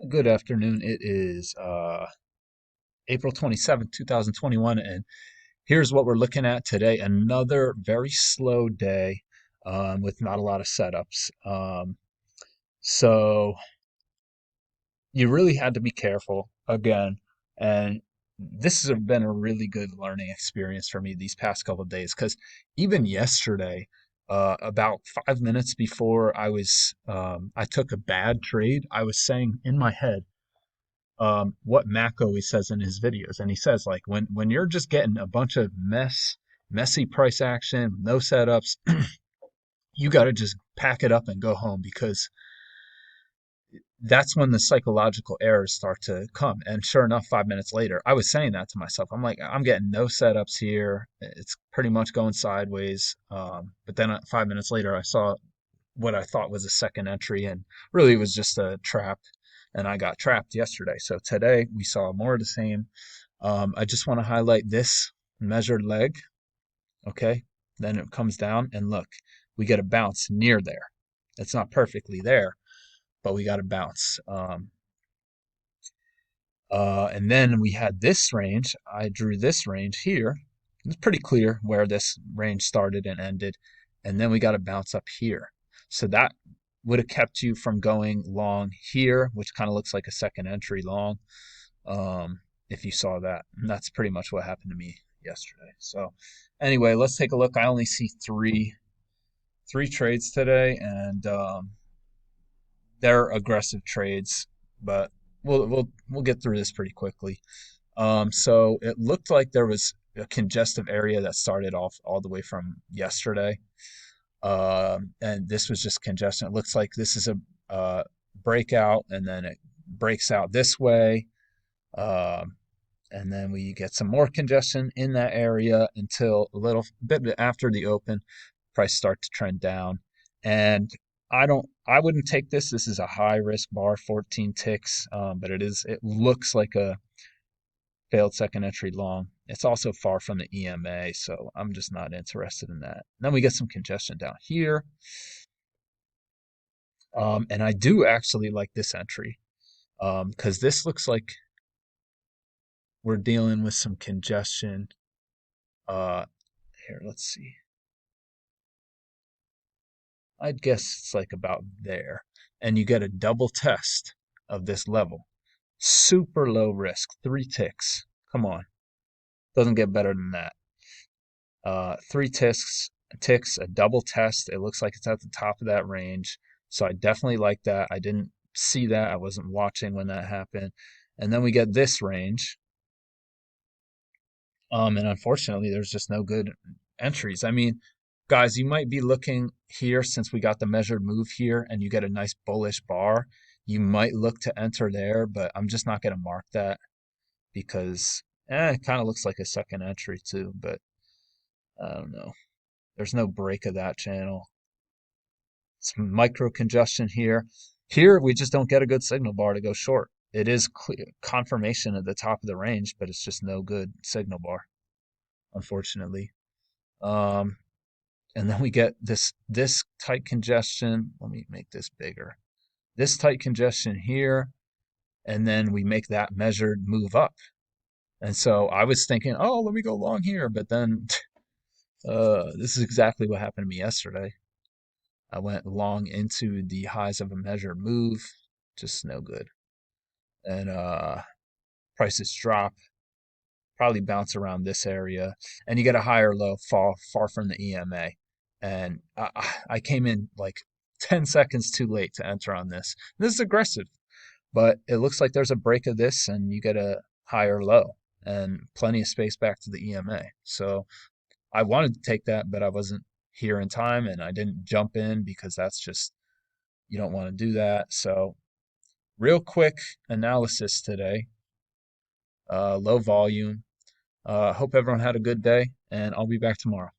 Good afternoon. It is April 27th, 2021, and here's what we're looking at today. Another very slow day with not a lot of setups. So you really had to be careful again, and this has been a really good learning experience for me these past couple of days because even yesterday, about 5 minutes before I took a bad trade, I was saying in my head, what Mack always says in his videos. And he says, like, when you're just getting a bunch of messy price action, no setups, you got to just pack it up and go home because that's when the psychological errors start to come. And sure enough, 5 minutes later, I was saying that to myself. I'm like, I'm getting no setups here. It's pretty much going sideways. But then 5 minutes later, I saw what I thought was a second entry, and really it was just a trap, and I got trapped yesterday. So today we saw more of the same. I just want to highlight this measured leg, okay? Then it comes down, and look, we get a bounce near there. It's not perfectly there, but we got a bounce. And then we had this range. I drew this range here. It's pretty clear where this range started and ended. And then we got a bounce up here. So that would have kept you from going long here, which kind of looks like a second entry long, if you saw that. And that's pretty much what happened to me yesterday. So anyway, let's take a look. I only see three trades today, and they're aggressive trades, but we'll get through this pretty quickly. So it looked like there was a congestive area that started off all the way from yesterday, and this was just congestion. It looks like this is a breakout, and then it breaks out this way, and then we get some more congestion in that area until a little bit after the open, price start to trend down. And I wouldn't take this. This is a high risk bar, 14 ticks, but it looks like a failed second entry long. It's also far from the EMA, so I'm just not interested in that. Then we get some congestion down here. And I do actually like this entry because this looks like we're dealing with some congestion. Uh, Here, let's see. I'd guess it's like about there. And you get a double test of this level. Super low risk, 3 ticks. Come on. Doesn't get better than that. 3 ticks, a double test. It looks like it's at the top of that range. So I definitely like that. I didn't see that. I wasn't watching when that happened. And then we get this range. And unfortunately, there's just no good entries. I mean, guys, you might be looking here since we got the measured move here and you get a nice bullish bar. You might look to enter there, but I'm just not going to mark that because it kind of looks like a second entry too, but I don't know. There's no break of that channel. Some micro congestion here. Here, we just don't get a good signal bar to go short. It is clear, confirmation at the top of the range, but it's just no good signal bar, unfortunately. Um, and then we get this tight congestion. Let me make this bigger. This tight congestion here, and then we make that measured move up. And so I was thinking, oh, let me go long here, but then this is exactly what happened to me yesterday. I went long into the highs of a measured move, just no good. And prices drop, probably bounce around this area, and you get a higher low far from the EMA. And I came in like 10 seconds too late to enter on this. This is aggressive, but it looks like there's a break of this, and you get a higher low and plenty of space back to the EMA. So I wanted to take that, but I wasn't here in time, and I didn't jump in because that's just, you don't want to do that. So real quick analysis today, low volume. Hope everyone had a good day, and I'll be back tomorrow.